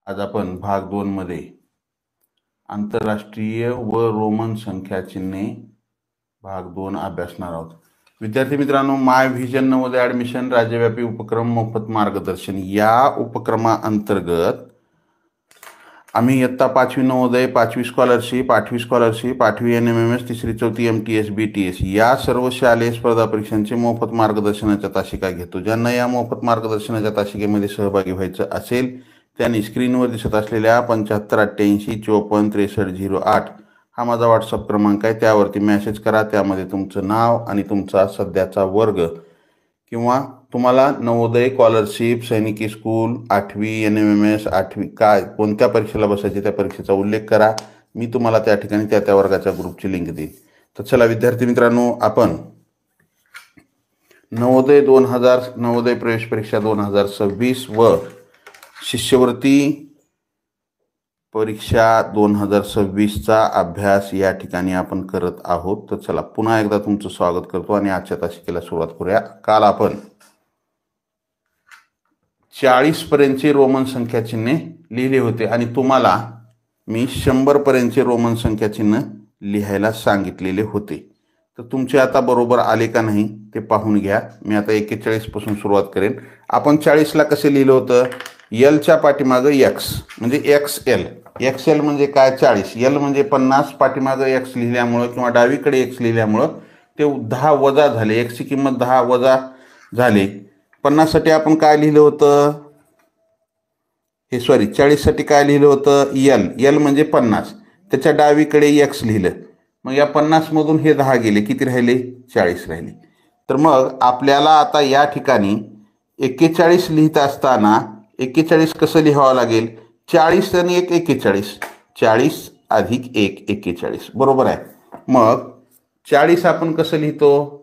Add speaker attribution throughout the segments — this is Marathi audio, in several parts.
Speaker 1: आज आपण भाग 2 मध्ये आंतरराष्ट्रीय व रोमन संख्या चिन्हे भाग 2 अभ्यासणार आहोत। विद्यार्थी मित्रांनो, माय व्हिजन नवोदय ॲडमिशन राज्यव्यापी उपक्रम मोफत मार्गदर्शन या उपक्रमाअंतर्गत आम्ही इयत्ता 5वी नवोदय, 5वी स्कॉलरशिप, 8वी स्कॉलरशिप, 8वी NMMS, 3री 4थी MTS BTS या सर्व शालेय स्पर्धा परीक्षांचे मोफत मार्गदर्शनाच्या तासिका घेतो। ज्यांना या मोफत मार्गदर्शनाच्या तासिकेमध्ये सहभागी व्हायचं असेल त्यांनी स्क्रीनवर दिसत असलेल्या 7588545308 हा माझा व्हॉट्सअप क्रमांक आहे, त्यावरती मेसेज करा। त्यामध्ये तुमचं नाव आणि तुमचा सध्याचा वर्ग किंवा तुम्हाला नवोदय, स्कॉलरशिप, सैनिकी स्कूल, 8वी NMMS, 8वी काय कोणत्या परीक्षेला बसायचे त्या परीक्षेचा उल्लेख करा। मी तुम्हाला त्या ठिकाणी त्या वर्गाच्या ग्रुपची लिंक देईन। तर चला विद्यार्थी मित्रांनो, आपण नवोदय 2000 नवोदय प्रवेश परीक्षा 2026 व शिष्यवृत्ती परीक्षा 2026 चा अभ्यास या ठिकाणी आपण करत आहोत। तर चला पुन्हा एकदा तुमचं स्वागत करतो आणि आजच्या तासिकेला सुरुवात करूया। काल आपण 40 पर्यंतचे रोमन संख्या चिन्हे लिहिले होते आणि तुम्हाला मी 100 पर्यंतचे रोमन संख्या चिन्ह लिहायला सांगितलेले होते। तर तुमचे आता बरोबर आले का नाही ते पाहून घ्या। मी आता 41 पासून सुरुवात करेन। आपण 40 ला कसे लिहिलं होतं? L च्या पाठीमागं x म्हणजे XL, XL म्हणजे काय? 40, L म्हणजे 50, पाठीमागं x लिहिल्यामुळं किंवा डावीकडे x लिहिल्यामुळं ते 10 वजा झाले। x ची किंमत 10 वजा झाले। 50 साठी आपण काय लिहिलं होतं? 40 साठी काय लिहिलं होतं? L म्हणजे 50, त्याच्या डावीकडे x लिहिलं। मग या 50 मधून हे 10 गेले, किती राहिले? 40 राहिले। तर मग आपल्याला आता या ठिकाणी 41 लिहित असताना 41 कसं लिहावं लागेल? 40 आणि 1 41, 40 अधिक 1 41, बरोबर आहे। मग 40 आपण कसं लिहितो?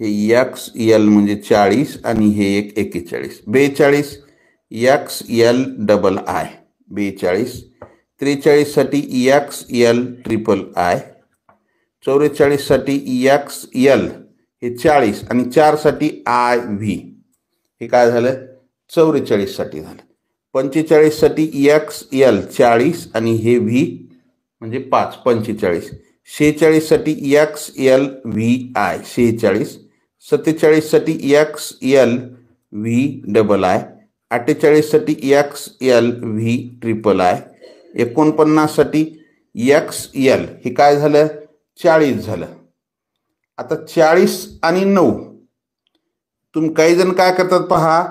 Speaker 1: हे XL म्हणजे 40 आणि हे 1 41, 42 XL डबल I 42, 43 साठी XL ट्रिपल I, 44 साठी XL हे 40 आणि 4 साठी IV हे काय झालं? 44 साठी झालं। 45 साठी XL 40 आणि हे V म्हणजे 5 45, 46 साठी XL VI 46, 47 साठी XL V डबल I, 48 साठी XL V ट्रिपल I, 49 साठी XL हे काय झालं? 40 झालं। आता 40 आणि 9 तुम्ही काही जण काय करतात पहा,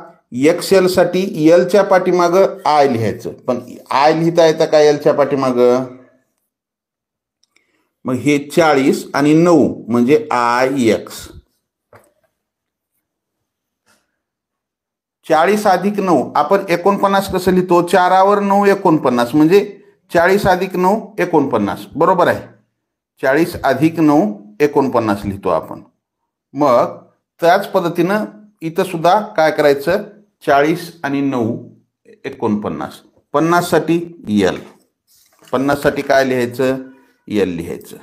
Speaker 1: XL साठी L च्या पाठीमागं I लिहायचं, पण I लिहिता येतं का L च्या पाठीमागं? मग हे 40 आणि 9 म्हणजे IX, 40 अधिक 9 आपण 49 कसं लिहितो? 4 वर 9 49 म्हणजे 40 अधिक 9 49, बरोबर आहे। 40 अधिक 9 49 लिहितो आपण। मग त्याच पद्धतीनं इथं सुद्धा काय करायचं? 40 आणि 9 49, 50 साठी L, 50 साठी काय लिहायचं? L लिहायचं।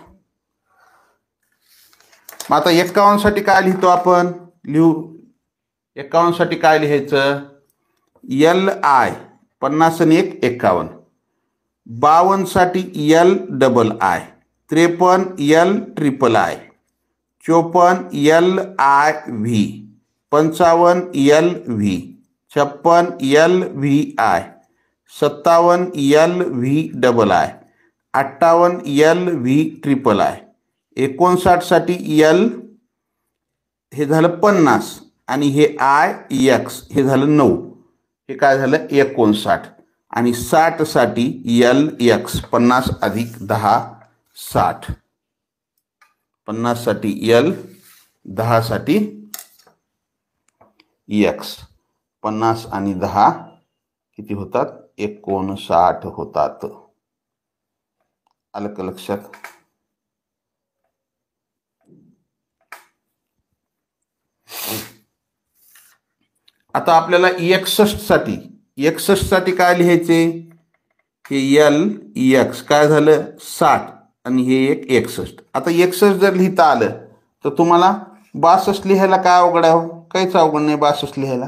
Speaker 1: मग आता 51 साठी काय लिहितो आपण? 51 साठी काय लिहायचं? LI 50 आणि 1 51, 52 साठी L double I, 53 L triple I, 54 LIV, 55 LV, 56 LVI, 57 LV double I, 58 LV triple I, 59 साठी L हे झालं 50 आणि हे IX हे झालं 9, हे काय झालं? 59 आणि 60 साठी LX 50 अधिक 10 60, 50 साठी L 10 साठी X, 50 आणि 10 किती होतात? 59 होतात। आलं का लक्षात? आता आपल्याला 61 साठी काय लिहायचे? हे LX काय झालं? 60 आणि हे 1 61। आता 61 जर लिहिता आलं तर तुम्हाला 62 लिहायला काय अवघड आहे? काहीच अवघड नाही 62 लिहायला।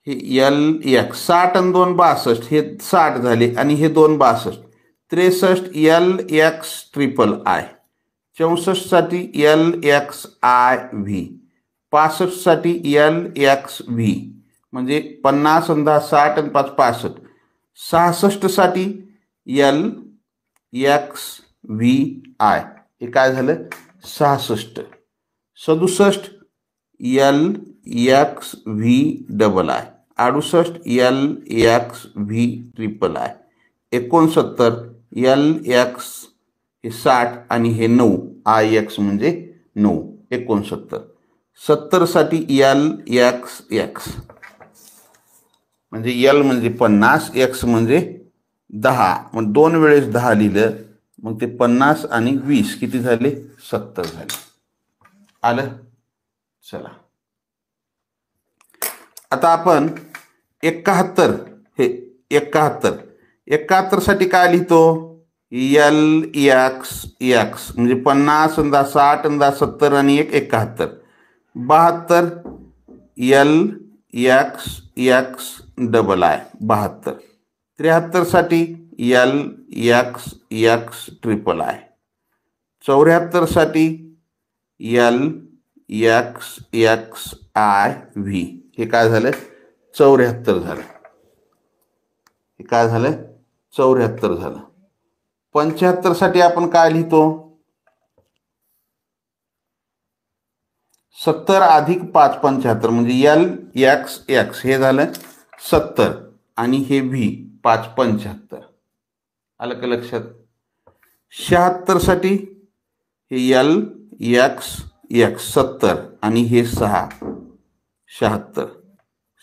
Speaker 1: हे एल एक्स 60 आणि 2 62 हे 60 झाले आणि हे 2 62 63 एल एक्स ट्रिपल आय 64 साठी एल एक्स आय व्ही 65 साठी एल एक्स व्ही म्हणजे 50 आणि 10 60 आणि 5 65 66 साठी एल एक्स व्ही आय हे काय झालं 66 67 L x V double I 68 L x V triple I 69 L x हे 60 आणि हे 9 आय एक्स म्हणजे 9 69 70 साठी एल एक्स एक्स म्हणजे एल म्हणजे 50 एक्स म्हणजे 10 मग 2 वेळेस 10 लिहिलं मग ते 50 आणि 20 किती झाले 70 झाले आलं. चला आता आपण 71 हे 71 साठी काय लिहितो एल एक्स एक्स म्हणजे 50 आणि 10 60 आणि 10 70 आणि 1 71 72 L x x double I 72 73 साठी L x x triple I 74 साठी L x X I V हे काय झालं 74 झालं. हे काय झालं 74 झालं. 75 साठी आपण काय लिहितो 70 अधिक 5 75 म्हणजे एल एक्स एक्स हे झालं 70 आणि हे व्ही 5 75 आलं का लक्षात. 76 साठी हे एल एक्स एक्स 70 आणि हे 6 76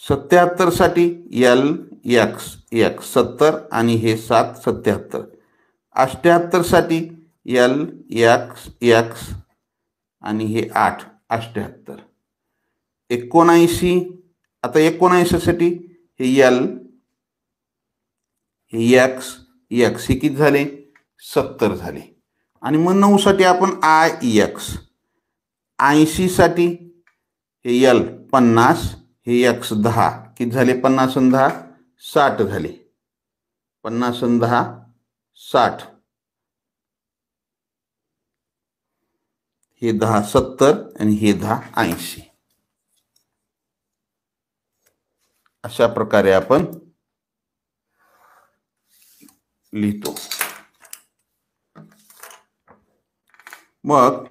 Speaker 1: 77 साठी एल एक्स एक्स 70 आणि हे 7 77 78 साठी एल एक्स एक्स आणि हे 8 78 79 आता 79 साठी हे एल हे एक्स एक्स हे किती झाले 70 झाले आणि मग 9 साठी आपण आय एक्स 80 साठी हे एल 50 हे एक्स 10 किती झाले 50 आणि 10 60 झाले 50 आणि 10 60 हे 10 70 आणि हे 10 80 अशा प्रकारे आपण लिहितो. मग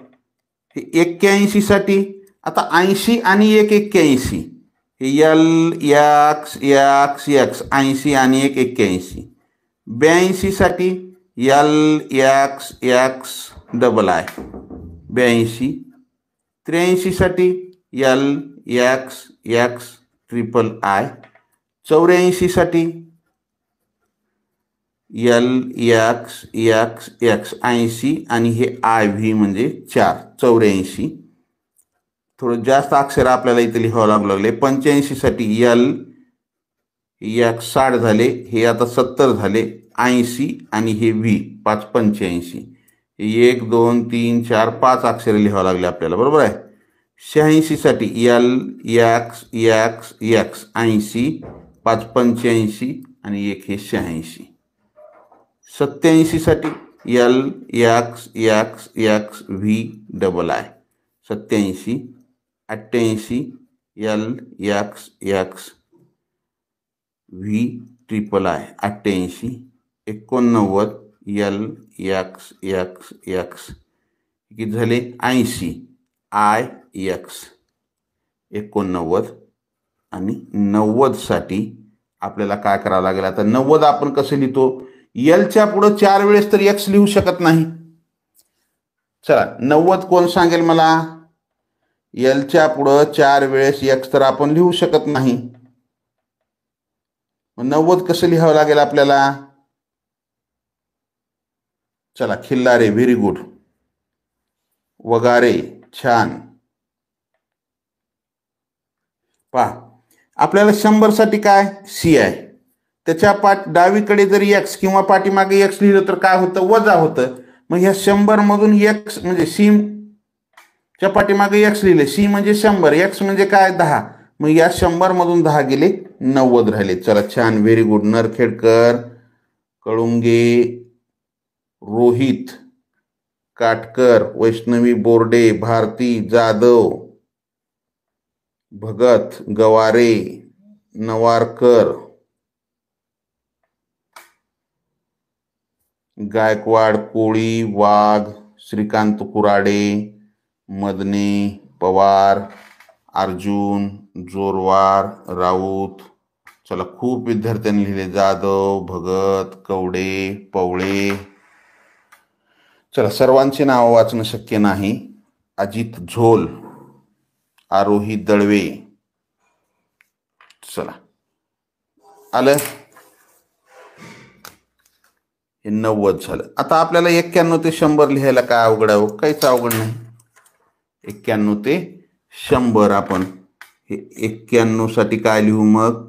Speaker 1: हे 81 साठी आता 80 आणि 1 81 हे एल एक्स एक्स एक्स 80 आणि 1 81 82 साठी L x x double I 82 83 साठी L x x triple I 84 साठी एल एक्स एक्स एक्स 80 आणि हे आय व्ही म्हणजे 4 84 थोडं जास्त अक्षर आपल्याला इथे लिहावं लागले. 85 साठी एल एक्स 60 झाले हे आता 70 झाले 80 आणि हे व्ही 5 85 1 2 3 4 5 अक्षरे लिहावं लागले आपल्याला बरोबर आहे. 86 साठी एल एक्स एक्स एक्स 80 5 85 आणि 1 हे 86 87 साठी L x x x V double I 87 88 L x x V triple I 88 89 L x x x किती झाले 80 आय एक्स 89 आणि 90 साठी आपल्याला काय करावं लागेल आता 90 आपण कसं लिहितो एलच्या पुढं 4 वेळेस तर एक्स लिहू शकत नाही. चला 90 कोण सांगेल मला एलच्या पुढं 4 वेळेस एक्स तर आपण लिहू शकत नाही. 90 कसं लिहावं लागेल आपल्याला चला खिल्लारे व्हेरी गुड वगारे छान पहा आपल्याला 100 साठी काय सी आहे त्याच्या डावीकडे जरी एक्स किंवा पाठीमागे एक्स लिहिलं तर काय होतं वजा होतं. मग ह्या 100 मधून एक्स म्हणजे सी च्या पाठीमागे एक्स लिहिले सी म्हणजे 100 एक्स म्हणजे काय 10 मग या 100 मधून 10 गेले 90 राहिले. चला छान, व्हेरी गुड. नरखेडकर, कळुंगे, रोहित, काटकर, वैष्णवी बोर्डे, भारती जाधव, भगत, गवारे, नवारकर, गायकवाड, कोळी, वाघ, श्रीकांत कुराडे, मदने, पवार, अर्जुन, जोरवार, राऊत. चला, खूप विद्यार्थ्यांनी लिहिले. जाधव, भगत, कवडे, पवळे. चला, सर्वांची नावं वाचणं शक्य नाही. अजित झोल, आरोही दळवे. चला, आलं. हे 90 झालं. आता आपल्याला 91 ते 100 लिहायला काय अवघड आहे? काहीच अवघड नाही. 91 ते 100 आपण हे 91 साठी काय लिहू? मग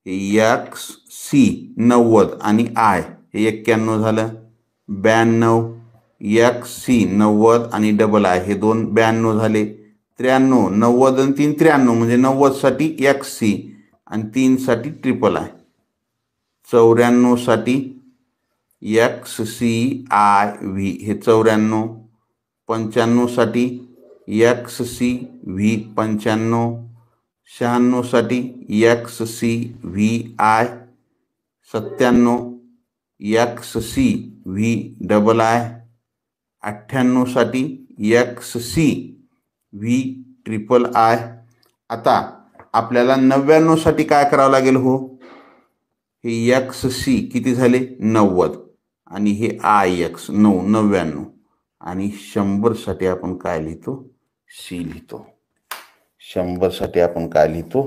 Speaker 1: एक्स सी 90 आणि आय हे 91 झालं. 92 एक्स सी 90 आणि डबल आय हे दोन 92 झाले. 93 90 आणि 3 93 म्हणजे 90 साठी एक्स सी आणि 3 साठी ट्रिपल आय. 94 साठी एक्स सी आय व्ही हे 94. 95 साठी एक्स सी व्ही 95. 96 साठी X C V I. 97 X C V double I. 98 साठी X C V triple I. आता आपल्याला 99 साठी काय करावं लागेल? हो, हे एक्स सी किती झाले? 90 आणि हे आय एक्स 99 आणि 100 साठी आपण काय लिहितो? सी लिहितो. 100 साठी आपण काय लिहितो?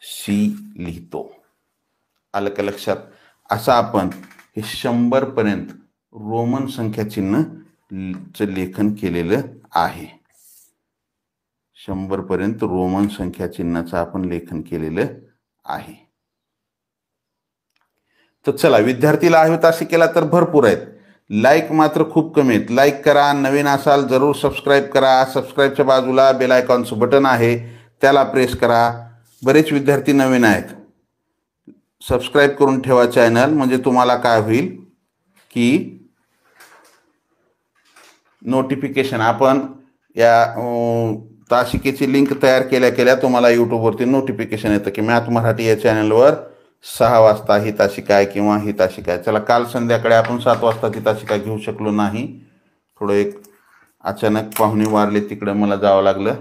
Speaker 1: सी लिहितो. आलं का लक्षात? असं आपण हे 100 पर्यंत रोमन संख्या चिन्हचं लेखन केलेलं आहे. 100 पर्यंत रोमन संख्या चिन्हाचं आपण लेखन केलेलं आहे. तर चला, विद्यार्थीला हवे असे केला तर भरपूर आहेत. लाईक मात्र खूप कमी आहेत. लाईक करा. नवीन असाल जरूर सबस्क्राईब करा. सबस्क्राईबच्या बाजूला बेल आयकॉनचं बटन आहे, त्याला प्रेस करा. बरेच विद्यार्थी नवीन आहेत. सबस्क्राईब करून ठेवा चॅनल, म्हणजे तुम्हाला काय होईल की नोटिफिकेशन, आपण या तासिकेची लिंक तयार केल्या तुम्हाला यूट्यूबवरती नोटिफिकेशन येतं की मॅथ मराठी या चॅनलवर 6 वाजता ही तासिका आहे किंवा ही तासिका आहे. चला, काल संध्याकाळी आपण 7 वाजता ती तासिका घेऊ शकलो नाही. थोडं एक अचानक पाहुणे वारले, तिकडं मला जावं लागलं,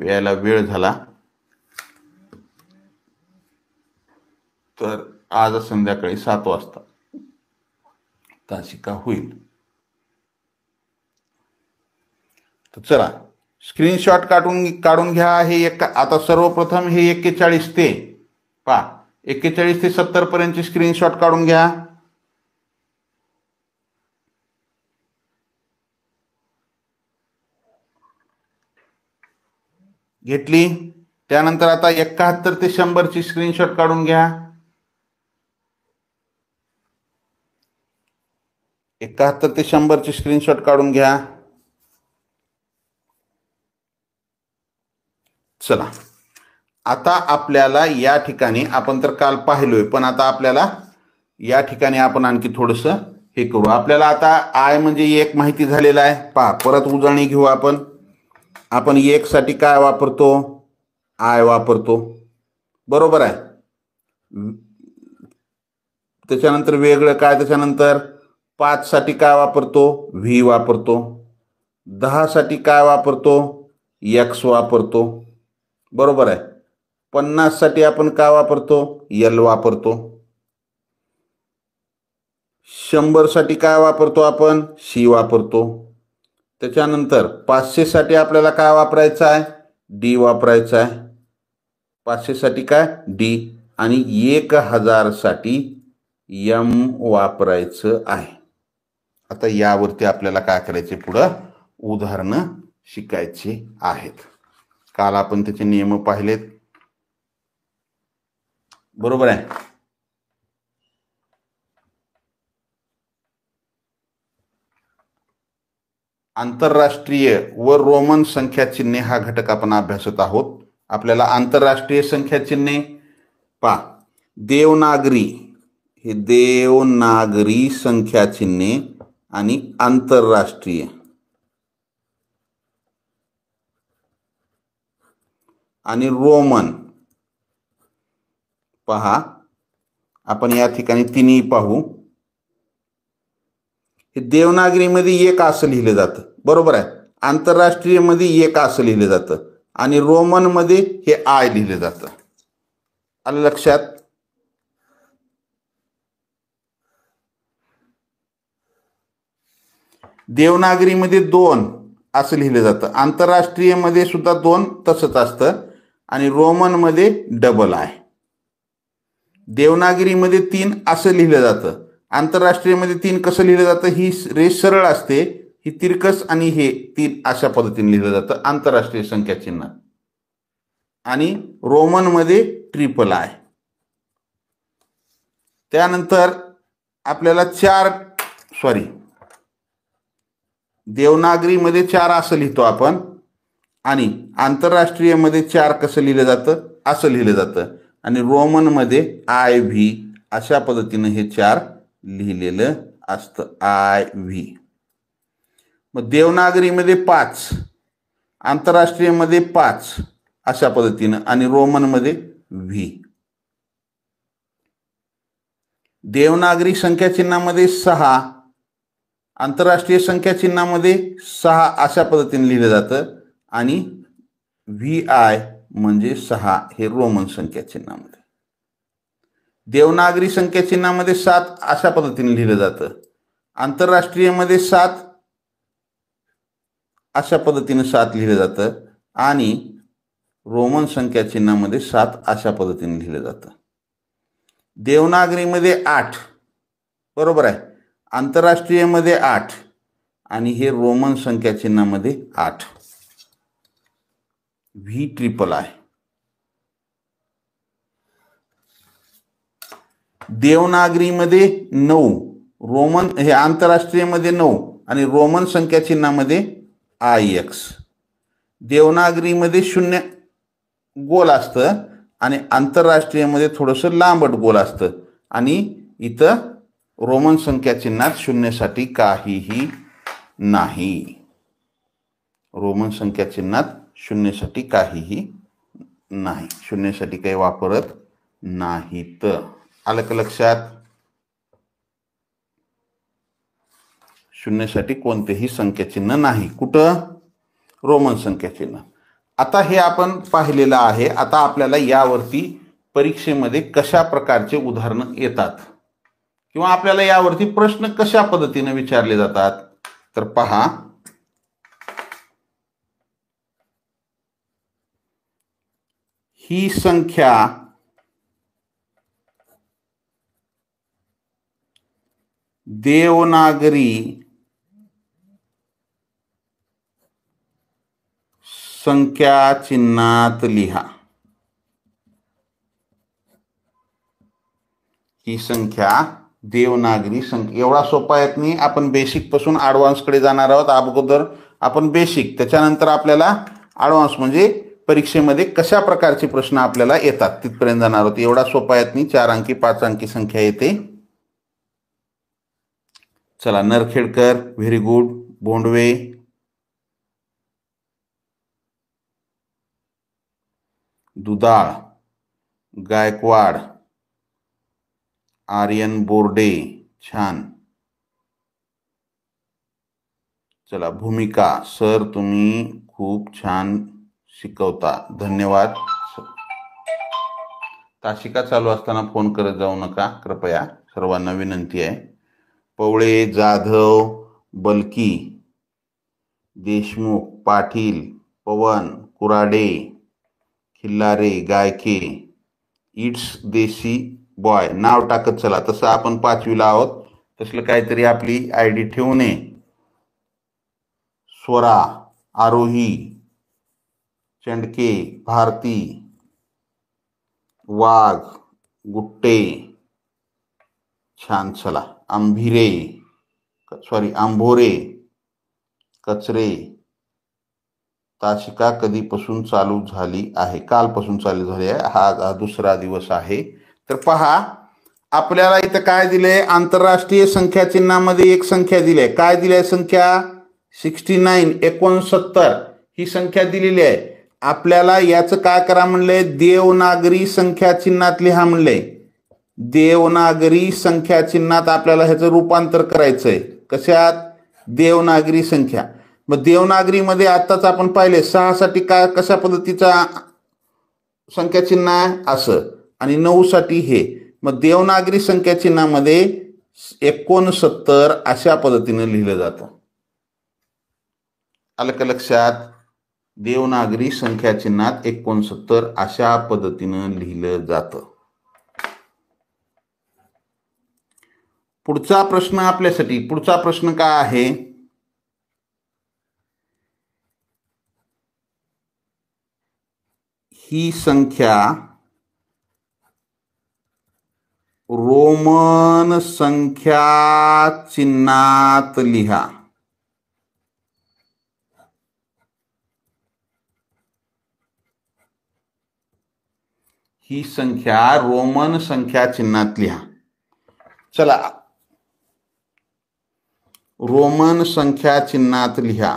Speaker 1: यायला वेळ झाला. तर आज संध्याकाळी 7 वाजता तासिका होईल. तर चला, स्क्रीनशॉट काढून घ्या. हे आता सर्वप्रथम हे 41 ते 41 ते 70 पर्यंतचे स्क्रीनशॉट काढून घ्या. घेतली. त्यानंतर आता 71 ते 100 ची स्क्रीनशॉट काढून घ्या. 71 ते 100 ची स्क्रीनशॉट काढून घ्या. चला, आता आपल्याला या ठिकाणी, आपण तर काल पाहिलोय, पण आता आपल्याला या ठिकाणी आपण आणखी थोडंसं हे करू. आपल्याला आता आय म्हणजे 1 माहिती झालेला आहे. परत उजळणी घेऊ आपण. आपण 1 साठी काय वापरतो? आय वापरतो, बरोबर आहे. त्याच्यानंतर वेगळं काय? त्याच्यानंतर 5 साठी काय वापरतो? व्ही वापरतो. 10 साठी काय वापरतो? एक्स वापरतो, बरोबर आहे. 50 साठी आपण काय वापरतो? एल वापरतो. 100 साठी काय वापरतो आपण? सी वापरतो. त्याच्यानंतर 500 साठी आपल्याला काय वापरायचं आहे? डी वापरायचं आहे. 500 साठी काय? डी. आणि 1000 साठी एम वापरायचं आहे. आता यावरती आपल्याला काय करायचे? पुढं उदाहरणं शिकायची आहेत. काल आपण त्याचे नियम पाहिलेत, बरोबर आहे. आंतरराष्ट्रीय व रोमन संख्या चिन्हे हा घटक आपण अभ्यासत आहोत. आपल्याला आंतरराष्ट्रीय संख्या चिन्हे पहा. देवनागरी, हे देवनागरी संख्या चिन्हे आणि आंतरराष्ट्रीय आणि रोमन पहा. आपण या ठिकाणी तिन्ही पाहू. हे देवनागरीमध्ये एक असं लिहिलं जातं, बरोबर आहे. आंतरराष्ट्रीय मध्ये एक असं लिहिलं जातं आणि रोमन मध्ये हे आय लिहिलं जातं. आलं लक्षात? देवनागरीमध्ये 2 असं लिहिलं जातं, आंतरराष्ट्रीय मध्ये सुद्धा 2 तसंच असतं आणि रोमन मध्ये डबल आहे. देवनागरीमध्ये 3 असं लिहिलं जातं, आंतरराष्ट्रीय मध्ये 3 कसं लिहिलं जातं? ही रेष सरळ असते, ही तिरकस आणि हे 3 अशा पद्धतीने लिहिलं जातं आंतरराष्ट्रीय संख्या चिन्हात. आणि रोमन मध्ये ट्रिपल आहे. त्यानंतर आपल्याला देवनागरीमध्ये 4 असं लिहितो आपण आणि आंतरराष्ट्रीय मध्ये 4 कसं लिहिलं जातं? असं लिहिलं जातं आणि रोमन मध्ये IV अशा पद्धतीने हे 4 लिहिलेलं असतं, IV. मग देवनागरीमध्ये 5, आंतरराष्ट्रीय मध्ये 5 अशा पद्धतीनं आणि रोमन मध्ये V. देवनागरी संख्या चिन्हामध्ये 6, आंतरराष्ट्रीय संख्या चिन्हामध्ये 6 अशा पद्धतीने लिहिलं जातं आणि VI म्हणजे 6 हे रोमन संख्या चिन्हामध्ये. देवनागरी संख्या चिन्हामध्ये 7 अशा पद्धतीने लिहिलं जातं, आंतरराष्ट्रीय मध्ये 7 अशा पद्धतीने 7 लिहिलं जातं आणि रोमन संख्या चिन्हामध्ये 7 अशा पद्धतीने लिहिलं जातं. देवनागरीमध्ये 8, बरोबर आहे, आंतरराष्ट्रीय मध्ये 8 आणि हे रोमन संख्या चिन्हामध्ये 8, V ट्रिपल आहे. देवनागरीमध्ये 9, रोमन हे आंतरराष्ट्रीय मध्ये 9 आणि रोमन संख्या चिन्हामध्ये IX. देवनागरीमध्ये 0 गोल असतं आणि आंतरराष्ट्रीय मध्ये थोडंसं लांबट गोल असतं आणि इथं रोमन संख्या चिन्हात 0 साठी काहीही नाही. रोमन संख्या चिन्हात 0 साठी काहीही नाही, 0 साठी काही वापरत नाहीत. आलं का लक्षात? 0 साठी कोणतेही संख्या चिन्ह नाही. कुठं? रोमन संख्या चिन्ह. आता हे आपण पाहिलेलं आहे. आता आपल्याला यावरती परीक्षेमध्ये कशा प्रकारचे उदाहरणं येतात किंवा आपल्याला यावरती प्रश्न कशा पद्धतीने विचारले जातात तर पहा. ही संख्या देवनागरी संख्या चिन्हात लिहा. ही संख्या देवनागरी संख्या. एवढा सोपा येत नाही. आपण बेसिक पासून ॲडव्हान्स कडे जाणार आहोत. अगोदर आपण बेसिक, त्याच्यानंतर आपल्याला ॲडव्हान्स म्हणजे परीक्षेमध्ये कशा प्रकारचे प्रश्न आपल्याला येतात तिथपर्यंत जाणार आहोत. एवढा सोपा येत नाही. 4 अंकी 5 अंकी संख्या येते. चला, नरखेडकर व्हेरी गुड, बोंडवे, दुधाळ, गायकवाड, आर्यन बोर्डे, छान. चला, भूमिका सर तुम्ही खूप छान शिकवता, धन्यवाद. तासिका चालू असताना फोन करत जाऊ नका कृपया, सर्वांना विनंती आहे. पवळे, जाधव, बलकी, देशमुख, पाटील, पवन, कुराडे, खिल्लारे, गायके, इट्स देशी बॉय नाव टाकत चला. तसं आपण 5वीला आहोत, तसलं काहीतरी आपली ID ठेवू नये. स्वरा, आरोही, चंडके, भारती, वाघ, गुट्टे, छान. चला, आंभोरे, कचरे, तासिका कधीपासून चालू झाली आहे? कालपासून चालू झाली आहे. हा दुसरा दिवस आहे. तर पहा, आपल्याला इथं काय दिलंय? आंतरराष्ट्रीय संख्या चिन्हामध्ये एक संख्या दिली आहे. काय दिली आहे संख्या? 69 69 ही संख्या दिलेली आहे. आपल्याला याचं काय करा म्हणलंय? देवनागरी संख्या चिन्हात लिहा म्हणलंय. देवनागरी संख्या चिन्हात आपल्याला ह्याचं रूपांतर करायचंय. कशात? देवनागरी संख्या. मग देवनागरीमध्ये आताच आपण पाहिले 6 साठी काय कशा पद्धतीचा संख्या चिन्ह आहे? असं. आणि 9 साठी हे. मग देवनागरी संख्या चिन्हामध्ये 69 अशा पद्धतीने लिहिलं जातं. आलं का लक्षात? देवनागरी संख्या चिन्हात 69 अशा पद्धतीनं लिहिलं जातं. पुढचा प्रश्न आपल्यासाठी, पुढचा प्रश्न काय आहे? ही संख्या रोमन संख्या चिन्हात लिहा. ही संख्या रोमन संख्या चिन्हात लिहा. चला, रोमन संख्या चिन्हात लिहा.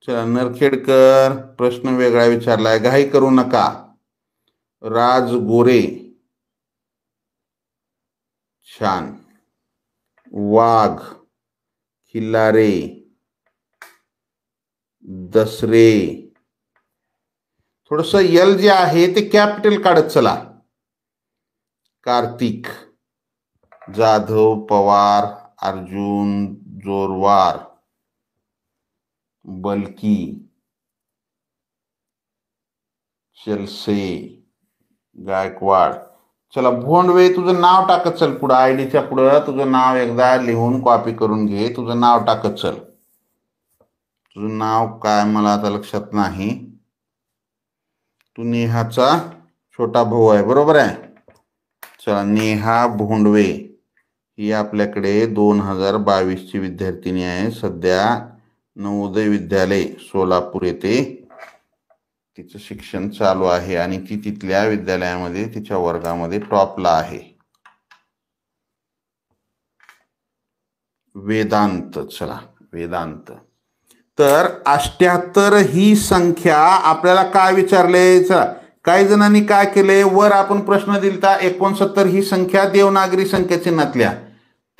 Speaker 1: चला, नरखेडकर प्रश्न वेगळा विचारलाय. घाई करू नका. राजगोरे छान. वाघ, खिल्लारे, दसरे. थोडस यल जे आहे ते कॅपिटल काढत चला. कार्तिक, जाधव, पवार, अर्जुन, जोरवार, बलकी, चलसे, गायकवाड. चला, भोंडवे तुझं नाव टाकत चल पुढं. आयडीच्या पुढं तुझं नाव एकदा लिहून कॉपी करून घे. तुझं नाव टाकत चल. तुझं नाव काय मला आता लक्षात नाही. तू नेहाचा छोटा भाऊ आहे, बरोबर आहे? चला, नेहा भोंडवे ही आपल्याकडे 2022 ची विद्यार्थिनी आहे. सध्या नवोदय विद्यालय सोलापूर येथे तिचं शिक्षण चालू आहे आणि ती तिथल्या विद्यालयामध्ये तिच्या वर्गामध्ये टॉपला आहे. वेदांत. चला, वेदांत. तर 78 ही संख्या आपल्याला काय विचारले? चला, काही जणांनी काय केले? वर आपण प्रश्न दिलता 69 ही संख्या देवनागरी संख्या चिन्हातल्या.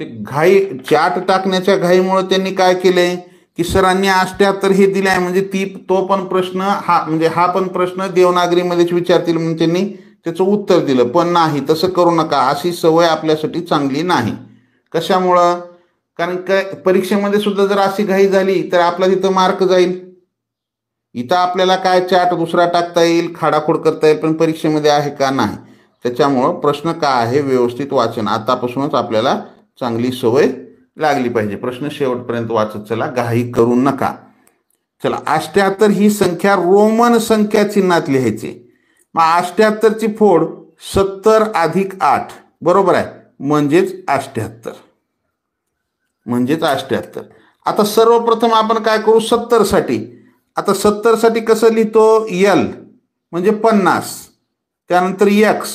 Speaker 1: ते घाई चार्ट टाकण्याच्या घाईमुळे त्यांनी काय केले की सरांनी 78 हे दिले आहे म्हणजे तो पण प्रश्न हा पण प्रश्न देवनागरीमध्येच विचारतील म्हणून त्यांनी त्याचं उत्तर दिलं. पण नाही, तसं करू नका. अशी सवय आपल्यासाठी चांगली नाही. कशामुळं? कारण परीक्षेमध्ये सुद्धा जर अशी घाई झाली तर आपला तिथं मार्क जाईल. इथं आपल्याला काय चार्ट दुसरा टाकता येईल, खाडाखोड करता येईल, पण परीक्षेमध्ये आहे का? नाही. त्याच्यामुळं प्रश्न काय आहे व्यवस्थित वाचन आतापासूनच आपल्याला चांगली सवय लागली पाहिजे. प्रश्न शेवटपर्यंत वाचत चला, घाई करू नका. चला, 78 ही संख्या रोमन संख्या चिन्हात लिहायची. मग 78 ची फोड 70 अधिक 8 बरोबर आहे, म्हणजेच 78. म्हणजेच 78. आता सर्वप्रथम आपण काय करू? 70 साठी. आता 70 साठी कसं लिहितो? यल म्हणजे 50, त्यानंतर एक्स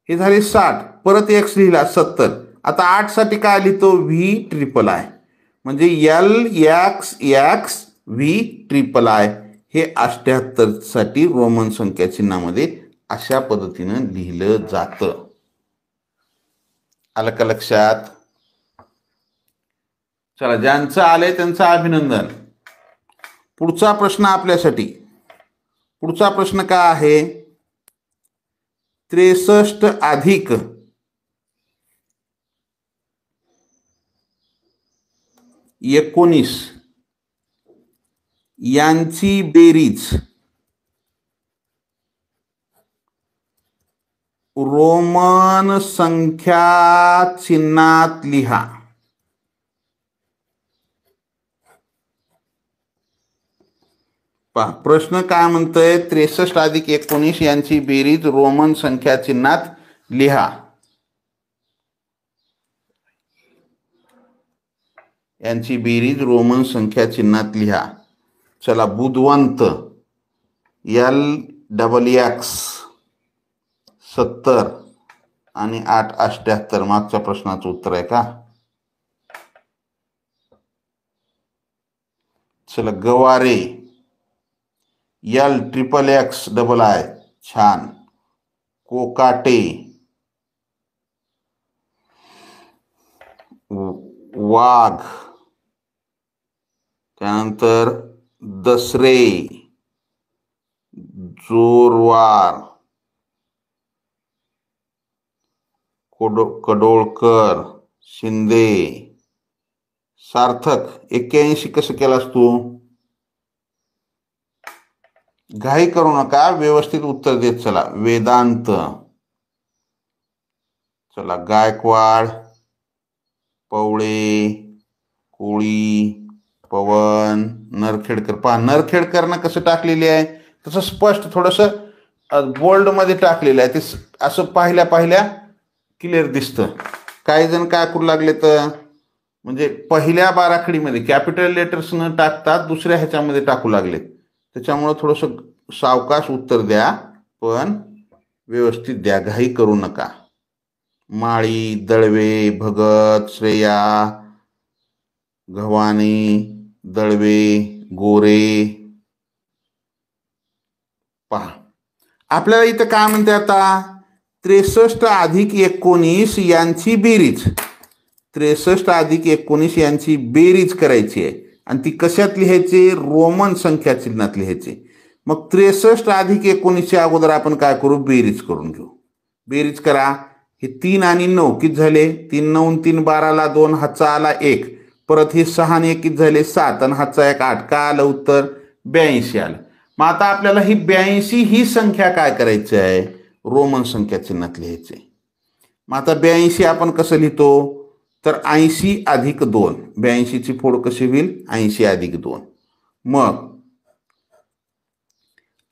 Speaker 1: हे झाले 60, परत एक्स लिहिला 70. आता 8 साठी काय लिहितो? व्ही ट्रिपल आय म्हणजे L x x V triple I. हे 78 साठी रोमन संख्या चिन्हामध्ये अशा पद्धतीनं लिहिलं जातं. आलं का लक्षात? चला, ज्यांचं आलंय त्यांचं अभिनंदन. पुढचा प्रश्न आपल्यासाठी. पुढचा प्रश्न काय आहे? 63 अधिक 19 यांची बेरीज रोमन संख्या चिन्हात लिहा. प्रश्न काय म्हणतोय? 63 अधिक 19 यांची बेरीज रोमन संख्या चिन्हात लिहा. यांची बेरीज रोमन संख्या चिन्हात लिहा. चला, बुधवंत LXX 70 आणि 8 मागच्या प्रश्नाचं उत्तर आहे का? चला, गवारे LXXII छान. कोकाटे, वाघ, त्यानंतर दसरे, जोरवार, कडोळकर, शिंदे, सार्थक. 81 कसं केलास तू? घाई करू नका, व्यवस्थित उत्तर देत चला. वेदांत, चला, गायकवाड, पवळे, कोळी, पवन, नरखेडकर. पहा, नरखेडकरनं कसं टाकलेले आहे तसं स्पष्ट थोडंसं बोल्ड मध्ये टाकलेलं आहे. ते असं पाहिल्या क्लिअर दिसतं. काही जण काय करू लागले तर म्हणजे पहिल्या बाराखडीमध्ये कॅपिटल लेटर्स न टाकता दुसऱ्या ह्याच्यामध्ये टाकू लागले. त्याच्यामुळं थोडंसं सावकाश उत्तर द्या, पण व्यवस्थित द्या, घाई करू नका. माळी, दळवे, भगत, श्रेया, गव्हाणे, दळवे, गोरे. पहा, आपल्याला इथं काय म्हणते आता? 63 अधिक 19 यांची बेरीज. 63 अधिक 19 यांची बेरीज करायची आहे. आणि ती कशात लिहायची? रोमन संख्या चिन्हात लिहायची. मग 63 अधिक 19च्या अगोदर आपण काय करू? बेरीज करून घेऊ. बेरीज करा. हे 3 आणि 9 किती झाले? 3 9 3 12ला 2, हातचा आला 1. परत हे 6 आणि 1 किती झाले? 7 आणि हातचा 1 8. काय आलं उत्तर? 82 आलं. मग आता आपल्याला ही 82 ही संख्या काय करायची आहे? रोमन संख्या चिन्हात लिहायची. मग आता 82 आपण कसं लिहितो? तर 80 अधिक 2. 82ची फोड कशी होईल? 80 अधिक 2. मग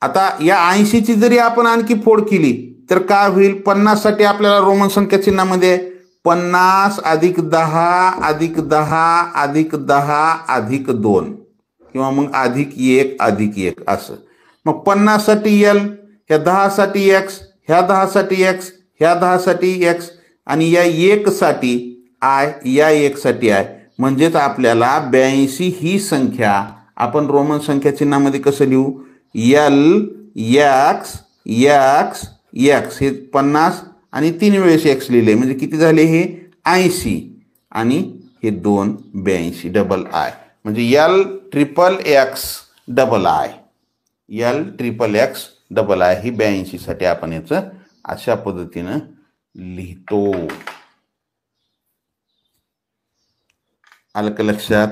Speaker 1: आता या 80ची जरी आपण आणखी फोड केली तर काय होईल? 50 साठी आपल्याला रोमन संख्या चिन्हामध्ये 50 अधिक 10 अधिक 10 अधिक 10 अधिक 2 किंवा मग अधिक 1 अधिक 1 असं. मग 50 साठी L, ह्या 10 साठी X, ह्या 10 साठी X, ह्या 10 साठी X आणि या 1 साठी I, या 1 साठी I. म्हणजेच आपल्याला 82 ही संख्या आपण रोमन संख्या चिन्हामध्ये कसं लिहू? LX X X. हे 50 आणि 3 वेळेस X लिहिले म्हणजे किती झाले? हे 80 आणि हे 2 82 डबल I. म्हणजे LXXII. LXXII ही 82 साठी आपण याचं अशा पद्धतीनं लिहितो. आलं का लक्षात?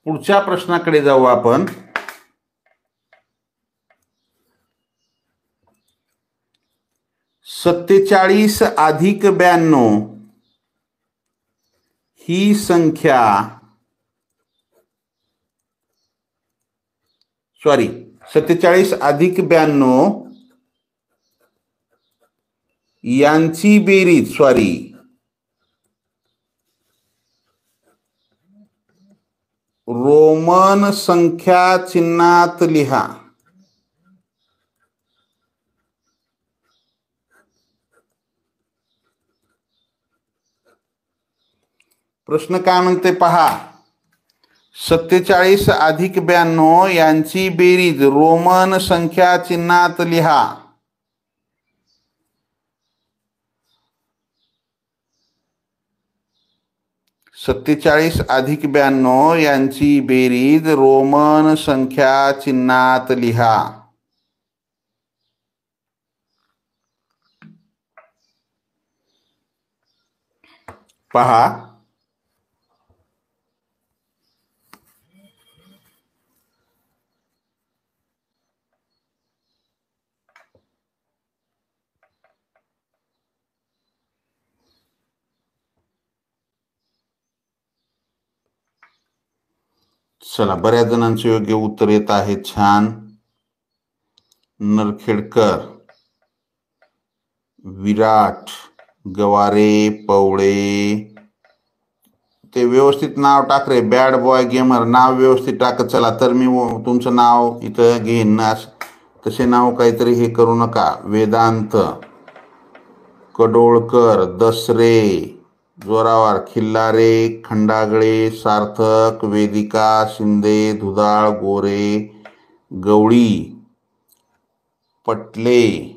Speaker 1: पुढच्या प्रश्नाकडे जाऊ आपण. सत्तेचाळीस अधिक 92 ही संख्या, 47 अधिक 92 यांची बेरीज, रोमन संख्या चिन्हात लिहा. प्रश्न काय म्हणते पहा. 47 अधिक 92 यांची बेरीज रोमन संख्या चिन्हात लिहा. सत्तेचाळीस अधिक 92 यांची बेरीज रोमन संख्या चिन्हात लिहा. पहा, चला, बऱ्याच जणांचे योग्य उत्तर येत आहे. छान. नरखेडकर, विराट, गवारे, पवळे, ते व्यवस्थित नाव टाक रे. बॅड बॉय गेमर नाव व्यवस्थित टाकत चला. तर मी तुमचं नाव इथं घेईन ना. तसे नाव काहीतरी हे करू नका. वेदांत, कडोळकर, दसरे, जोरावर, खिल्लारे, खंडागळे, सार्थक, वेदिका, शिंदे, धुदाळ, गोरे, गवळी, पटले,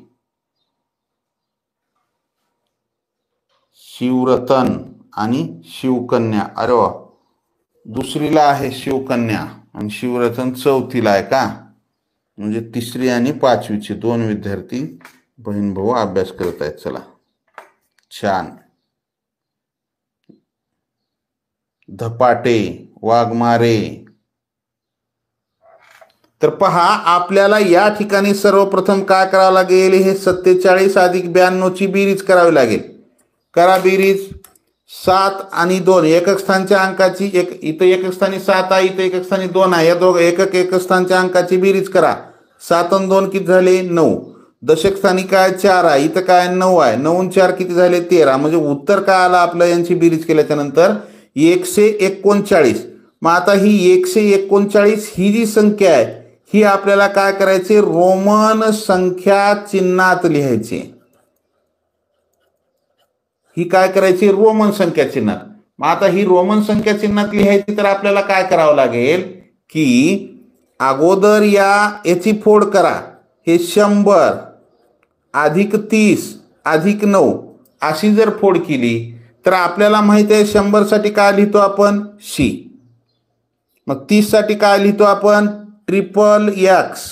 Speaker 1: शिवरतन आणि शिवकन्या. अरे वा, दुसरीला आहे शिवकन्या आणि शिवरतन चौथीला आहे का? म्हणजे तिसरी आणि पाचवीचे 2 विद्यार्थी बहीण भाऊ अभ्यास करत आहेत. चला छान. धपाटे, वाघमारे. तर पहा, आपल्याला या ठिकाणी सर्वप्रथम काय करावं लागेल? हे 47 अधिक 92 ची बेरीज करावी लागेल. करा बेरीज. 7 आणि 2 एकक स्थानच्या अंकाची, इथं एकक स्थानी 7 आहे, इथं एकक स्थानी 2 आहे. या दोघं एकक स्थानच्या अंकाची बेरीज करा. 7 आणि 2 किती झाले? 9. दशक स्थानी काय? 4 आहे, इथं काय? 9 आहे. 9 आणि 4 किती झाले? 13. म्हणजे उत्तर काय आलं आपलं? यांची बेरीज केल्याच्या नंतर 139. मग आता ही 139 ही जी संख्या आहे ही आपल्याला काय करायची? रोमन संख्या चिन्हात लिहायची. ही काय करायची? रोमन संख्या चिन्हात. मग आता ही रोमन संख्या चिन्हात लिहायची तर आपल्याला काय करावं लागेल की अगोदर याची फोड करा. हे 100 अधिक 30 अधिक 9 अशी जर फोड केली तर आपल्याला माहिती आहे 100 साठी काय लिहितो आपण? सी. मग 30 साठी काय लिहितो आपण? Triple x.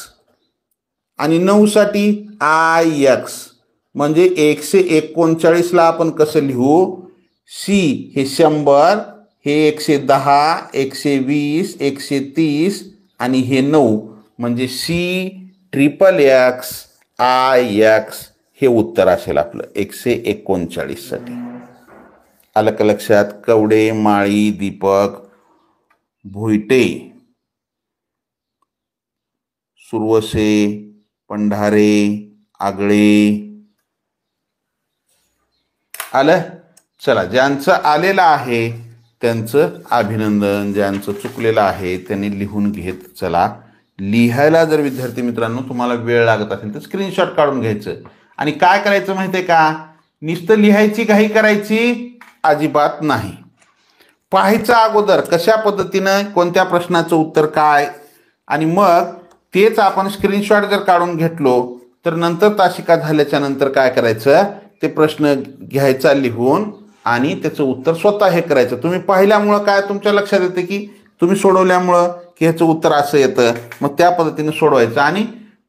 Speaker 1: आणि 9 साठी IX. म्हणजे 139 ला आपण कसं लिहू? सी हे 100, हे 110, 120, 130 आणि हे 9 म्हणजे सी ट्रिपल एक्स IX हे उत्तर असेल आपलं 139 साठी. आलं का लक्षात? कवडे, माळी, दीपक, भोईटे, सुरवसे, पंढारे, आगळे. आलं? चला, ज्यांचं आलेलं आहे त्यांचं अभिनंदन. ज्यांचं चुकलेलं आहे त्यांनी लिहून घेत चला. लिहायला जर विद्यार्थी मित्रांनो तुम्हाला वेळ लागत असेल तर स्क्रीनशॉट काढून घ्यायचं. आणि काय करायचं माहिती आहे का? नुसतं लिहायची घाई करायची अजिबात नाही. पाहायचं अगोदर कशा पद्धतीनं कोणत्या प्रश्नाचं उत्तर काय, आणि मग तेच आपण स्क्रीनशॉट जर काढून घेतलो तर नंतर तासिका झाल्याच्या नंतर काय करायचं? ते प्रश्न घ्यायचा लिहून आणि त्याचं उत्तर स्वतः हे करायचं. तुम्ही पाहिल्यामुळं काय तुमच्या लक्षात येतं की तुम्ही सोडवल्यामुळं की ह्याचं उत्तर असं येतं. मग त्या पद्धतीने सोडवायचं आणि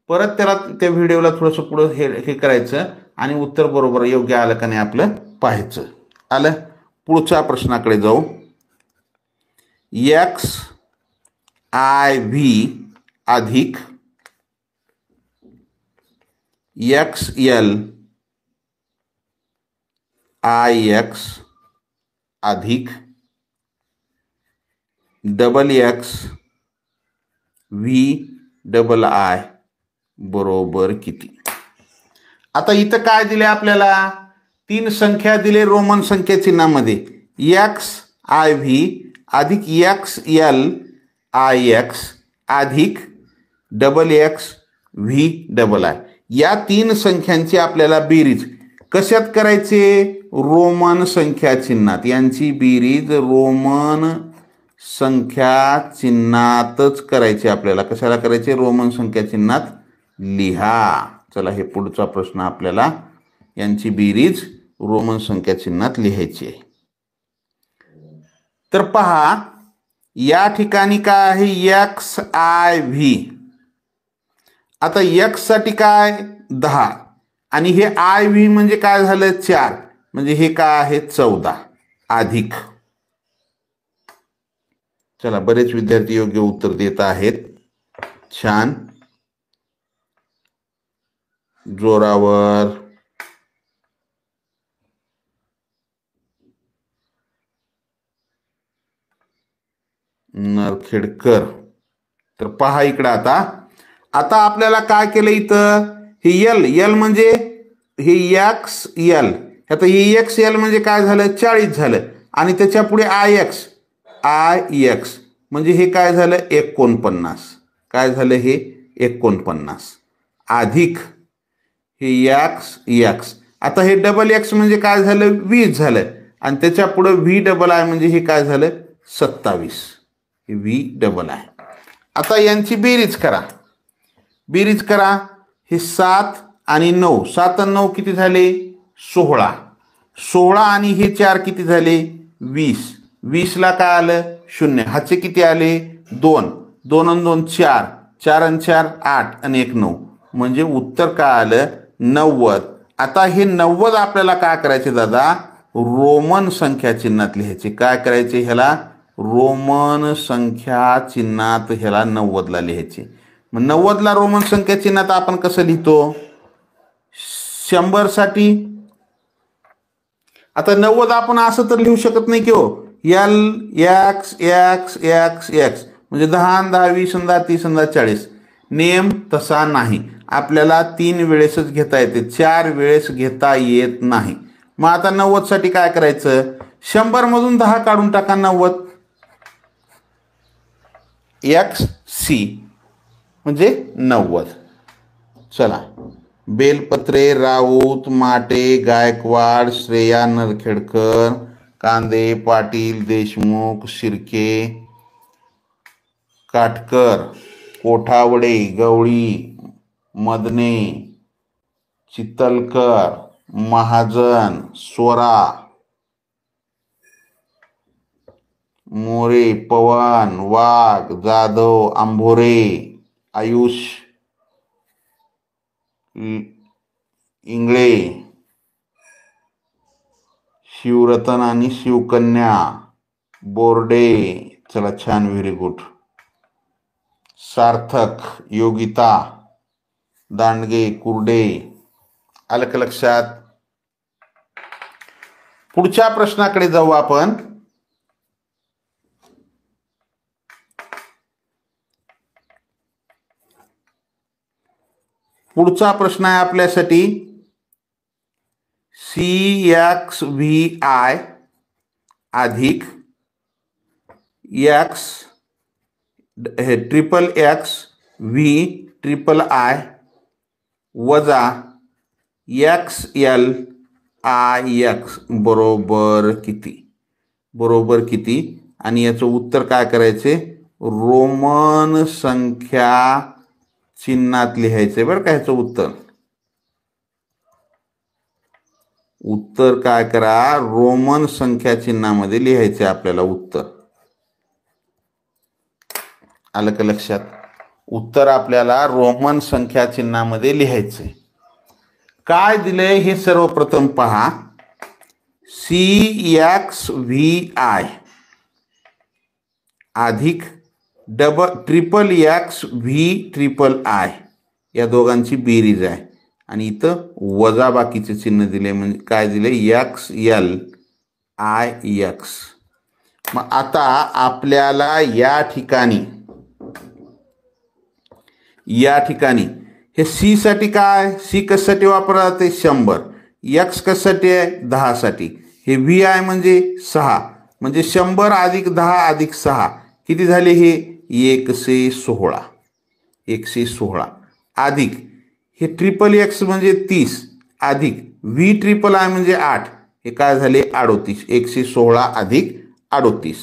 Speaker 1: परत त्याला त्या व्हिडिओला थोडंसं पुढं हे करायचं आणि उत्तर बरोबर योग्य आलं का नाही आपलं पाहायचं. आलं? पुढच्या प्रश्नाकडे जाऊ. XIV अधिक XL IX अधिक XX VII बरोबर किती? आता इथं काय दिले आपल्याला? 3 संख्या दिले रोमन संख्या चिन्हामध्ये. XIV अधिक XL IX अधिक XX VII. या 3 संख्यांची आपल्याला बेरीज कशात करायचे? रोमन संख्या चिन्हात. यांची बेरीज रोमन संख्या चिन्हातच करायची आपल्याला. कशाला करायचे? रोमन संख्या चिन्हात लिहा. चला, हे पुढचा प्रश्न आपल्याला यांची बेरीज रोमन संख्या चिन्हात लिहायची आहे. तर पहा, या ठिकाणी काय आहे? XIV. आता X साठी काय? 10 आणि हे IV म्हणजे काय झालं? 4. म्हणजे हे काय आहे? 14 अधिक. चला, बरेच विद्यार्थी योग्य उत्तर देत आहेत. छान, जोरावर. नरखेडकर. तर पहा इकडं आता आपल्याला काय केलं इथं? हे L म्हणजे हे XL आता एक्स एल म्हणजे काय झालं 40 झालं आणि त्याच्या पुढे आय एक्स म्हणजे हे काय झालं 49. काय झालं हे 49 अधिक हे एक्स. आता हे डबल एक्स म्हणजे काय झालं 20 झालं आणि त्याच्या पुढे व्ही डबल आय म्हणजे हे काय झालं 27. हे व्ही डबल आय. आता यांची बेरीज करा. हे 7 आणि 9, 7 आणि 9 किती झाले 16 आणि हे 4 किती झाले 20 ला काय आलं 0. हाचे किती आले 2 आणि 2 4, 4 आणि 4 8 आणि 1 9 म्हणजे उत्तर काय आलं 90. आता हे 90 आपल्याला काय करायचे दादा रोमन संख्या चिन्हात लिहायचे. काय करायचे ह्याला रोमन संख्या चिन्हात ह्याला 90 ला लिहायचे. मग 90 ला रोमन संख्या चिन्हात आपण कसं लिहितो 100 साठी. आता 90 आपण असं तर लिहू शकत नाही की हो L x x x x म्हणजे 10 10 20 10 30 10 40. नियम तसा नाही. आपल्याला 3 वेळेसच घेता येते 4 वेळेस घेता येत नाही. मग आता 90 साठी काय करायचं 100 मधून 10 काढून टाका 90 एक्स सी म्हणजे 90. चला बेलपत्रे राऊत माटे गायकवाड श्रेया नरखेडकर कांदे पाटील देशमुख शिर्के काटकर कोठावडे गवळी मदने चितलकर महाजन स्वरा मोरे पवन वाघ जाधव आंभोरे आयुष इंगळे शिवरतन आणि शिवकन्या बोर्डे. चला छान व्हेरी गुड. सार्थक योगिता दांडगे कुर्डे. आलं का लक्षात. पुढच्या प्रश्नाकडे जाऊ आपण. पुढचा प्रश्न आहे आपल्यासाठी CXVI अधिक एक्स हे triple x V triple I वजा XL IX बरोबर किती आणि याचं उत्तर काय करायचे रोमन संख्या चिन्हात लिहायचे बरं का. ह्याचं उत्तर काय करा रोमन संख्या चिन्हामध्ये लिहायचे आपल्याला उत्तर. आलं का लक्षात. उत्तर आपल्याला रोमन संख्या चिन्हामध्ये लिहायचे. काय दिलंय हे सर्वप्रथम पहा. CXVI अधिक triple x V triple I या दोघांची बेरीज आहे आणि इथं वजा बाकीचे चिन्ह दिले म्हणजे काय दिले XL IX. मग आता आपल्याला या ठिकाणी हे सी साठी काय सी कशासाठी वापरला जाते 100 एक्स कशासाठी आहे 10 साठी हे व्ही आय म्हणजे 6 म्हणजे 100 अधिक 10 अधिक 6 किती झाले हे 116 अधिक हे ट्रिपल एक्स म्हणजे 30 अधिक व्ही ट्रिपल आय म्हणजे 8 हे काय झाले 38 116 अधिक 38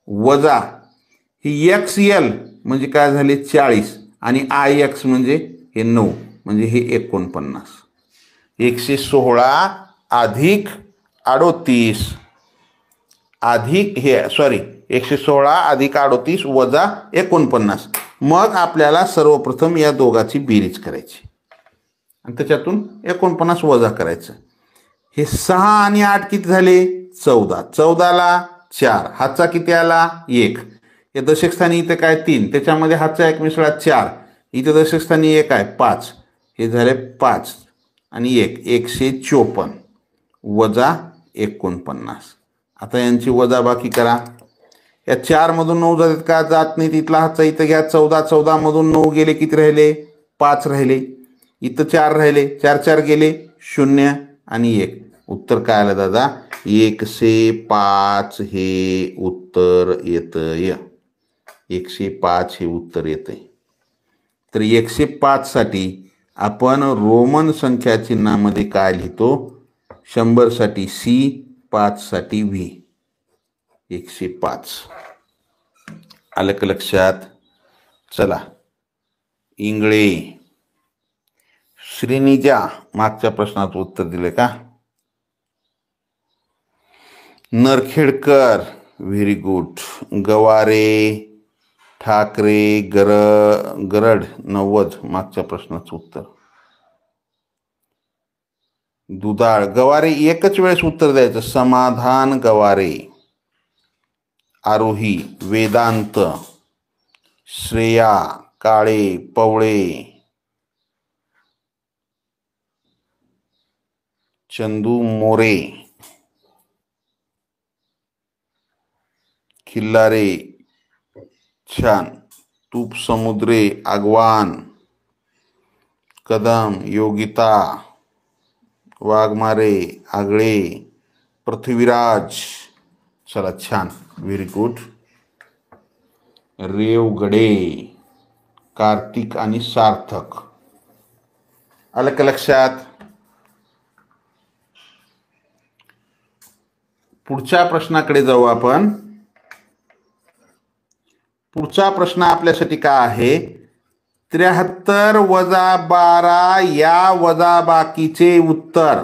Speaker 1: वजा ही XL म्हणजे काय झाले 40 आणि IX म्हणजे हे 9 म्हणजे हे 49 116 अधिक 38 अधिक हे 116 अधिक 38 वजा 49. मग आपल्याला सर्वप्रथम या दोघांची बेरीज करायची आणि त्याच्यातून 49 वजा करायचं. हे 6 आणि 8 किती झाले 14. 14 ला 4 हातचा किती आला 1. या दशक स्थानी इथे काय 3 त्याच्यामध्ये हातचा 1 मिसळा 4 इथे दशक स्थानी 1 आहे 5 हे झाले 5 आणि 1 154 वजा 49. आता यांची वजाबाकी करा. या 4 मधून 9 जातात का जात नाही तिथला हातचा इथं घ्या 14 मधून 9 गेले किती राहिले 5 राहिले इथं 4 राहिले 4 4 गेले 0 आणि 1 उत्तर काय आलं दादा? 105 हे उत्तर येतंय. 105 हे उत्तर येतंय. तर 105 साठी आपण रोमन संख्या चिन्हामध्ये काय लिहितो? 100 साठी C, 5 साठी V. 105 आलं का लक्षात? चला, इंगळे श्रीनिजा मागच्या प्रश्नाचं उत्तर दिलं का? Narkhedkar very good. गवारे ठाकरे गरड 90 मागच्या प्रश्नाचं उत्तर. दुधाळ गवारे एकच वेळेस उत्तर द्यायचं. समाधान गवारे. आरोही वेदांत. श्रेया काळे पवळे. चंदू मोरे. खिल्लारे छान. तूप समुद्रे आगवान. कदम योगिता. वाघमारे आगळे. पृथ्वीराज. चला छान, व्हेरी गुड. रेवगडे कार्तिक आणि सार्थक. आलं का लक्षात? पुढच्या प्रश्नाकडे जाऊ आपण. पुढचा प्रश्न आपल्यासाठी काय आहे? 73 वजा 12 या वजाबाकीचे उत्तर.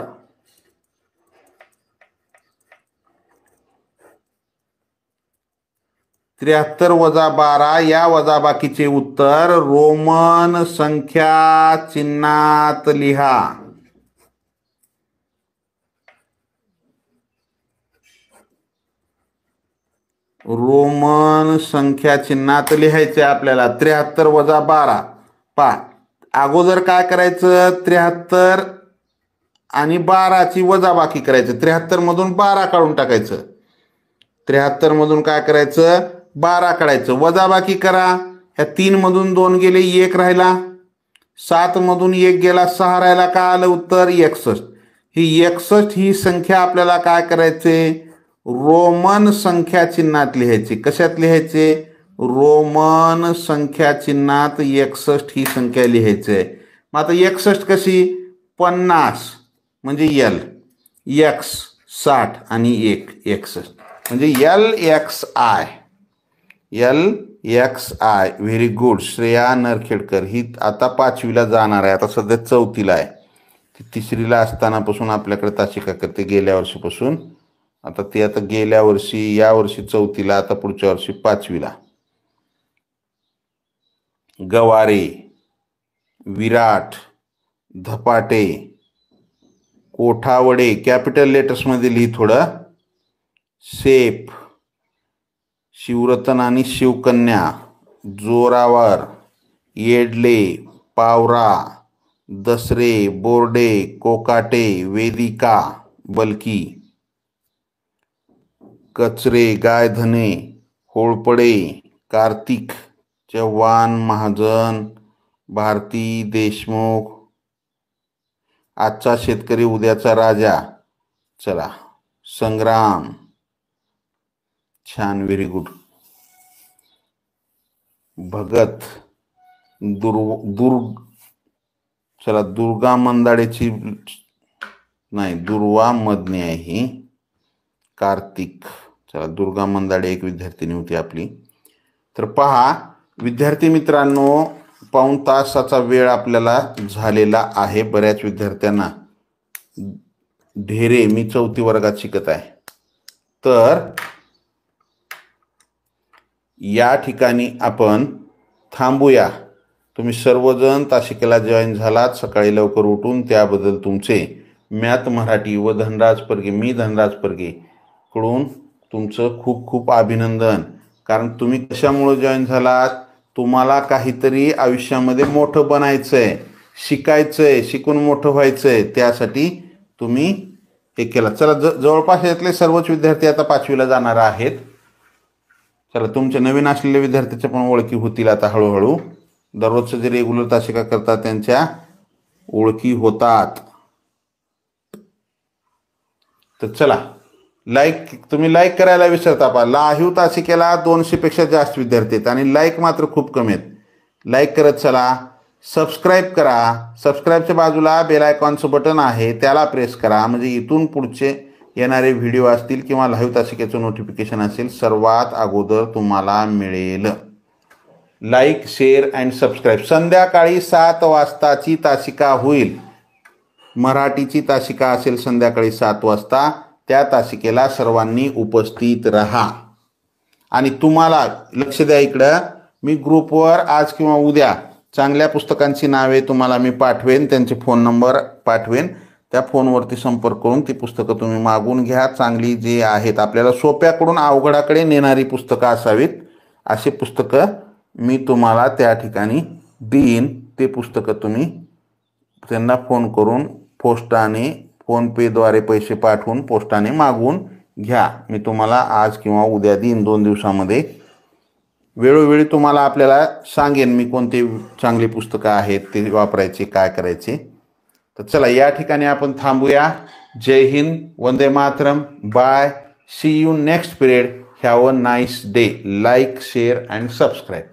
Speaker 1: त्र्याहत्तर वजा 12 या वजाबाकीचे उत्तर रोमन संख्या चिन्हात लिहा. रोमन संख्या चिन्हात लिहायचे आपल्याला. 73 वजा 12. पहा, अगोदर काय करायचं? 73 आणि 12ची वजाबाकी करायचं. 73 मधून 12 काढून टाकायचं. 73 मधून काय करायचं? 12 काढायचं. वजाबाकी करा. ह्या 3 मधून 2 गेले, 1 राहिला. 7 मधून 1 गेला, 6 राहिला. काय आलं उत्तर? 61. ही 61 ही संख्या आपल्याला काय करायचे? रोमन संख्या चिन्हात लिहायची. कशात लिहायचे? रोमन संख्या चिन्हात 61 ही संख्या लिहायची आहे. मग आता 61 कशी? 50 म्हणजे L, X 60 आणि 1 61 म्हणजे LXI. LXI. Very good. Shreya Narkhedkar ही आता 5वीला जाणार आहे. आता सध्या 4थीला आहे. ती 3रीला असतानापासून आपल्याकडे तासिका करते, गेल्या वर्षीपासून. आता ती आता गेल्या वर्षी, या वर्षी 4थीला, आता पुढच्या वर्षी 5वीला. गवारे, विराट, धपाटे, कोठावडे कॅपिटल लेटर्समध्ये लिही थोडं. सेफ, शिवरतन आणि शिवकन्या, जोरावर, येडले, पावरा, दसरे, बोर्डे, कोकाटे, वेदिका, बलकी, कचरे, गायधने, होळपडे, कार्तिक, चव्हाण, महाजन, भारती, देशमुख. आजचा शेतकरी उद्याचा राजा. चला, संग्राम छान, व्हेरी गुड. भगत, चला दुर्गा मंदाडेची नाही, दुर्वा मदने आहे ही. कार्तिक. चला, दुर्गा मंदाडे एक विद्यार्थिनी होती आपली. तर पहा विद्यार्थी मित्रांनो, पाऊण तासाचा वेळ आपल्याला झालेला आहे. बऱ्याच विद्यार्थ्यांना ढेरे, मी 4थी वर्गात शिकत आहे. तर या ठिकाणी आपण थांबूया. तुम्ही सर्वजण तासिकेला जॉईन झालात सकाळी लवकर उठून, त्याबद्दल तुमचे मॅथ मराठी व धनराज परगे, मी धनराज परगे कडून तुमचं खूप खूप अभिनंदन. कारण तुम्ही कशामुळे जॉईन झालात? तुम्हाला काहीतरी आयुष्यामध्ये मोठं बनायचं आहे, शिकायचं आहे, शिकून मोठं व्हायचं आहे, त्यासाठी तुम्ही हे केलं. चला, जवळपास यातले सर्वच विद्यार्थी आता 5वीला जाणार आहेत. चला, तुमच्या नवीन असलेल्या विद्यार्थ्याच्या पण ओळखी होतील आता हळूहळू. दररोजचं जे रेग्युलर तासिका करतात त्यांच्या ओळखी होतात. तर चला तुम्ही लाईक करायला विसरता पा. लाईव्ह तासिकेला 200पेक्षा जास्त विद्यार्थी आहेत आणि लाईक मात्र खूप कमी आहेत. लाईक करत चला. सबस्क्राईब करा. सबस्क्राईबच्या बाजूला बेल आयकॉनचं बटन आहे त्याला प्रेस करा, म्हणजे इथून पुढचे येणारे व्हिडिओ असतील किंवा लाईव्ह तासिकेचं नोटिफिकेशन असेल सर्वात अगोदर तुम्हाला मिळेल. Like, share and subscribe. संध्याकाळी 7 वाजताची तासिका होईल. मराठीची तासिका असेल संध्याकाळी 7 वाजता. त्या तासिकेला सर्वांनी उपस्थित राहा. आणि तुम्हाला लक्ष द्या इकडं, मी ग्रुपवर आज किंवा उद्या चांगल्या पुस्तकांची नावे तुम्हाला मी पाठवेन, त्यांचे फोन नंबर पाठवेन. त्या फोनवरती संपर्क करून ती पुस्तकं तुम्ही मागून घ्या. चांगली जे आहेत आपल्याला सोप्याकडून अवघडाकडे नेणारी पुस्तकं असावीत अशी पुस्तकं मी तुम्हाला त्या ठिकाणी देईन. ते पुस्तकं तुम्ही त्यांना फोन करून पोस्टाने फोनपेद्वारे पैसे पाठवून पोस्टाने मागवून घ्या. मी तुम्हाला आज किंवा उद्या देईन 2 दिवसामध्ये. वेळोवेळी तुम्हाला आपल्याला सांगेन मी कोणते चांगली पुस्तकं आहेत ते वापरायचे, काय करायचे. तर चला या ठिकाणी आपण थांबूया. जय हिंद, वंदे मातरम, bye, see you next period. Have a nice day. Like, share and subscribe.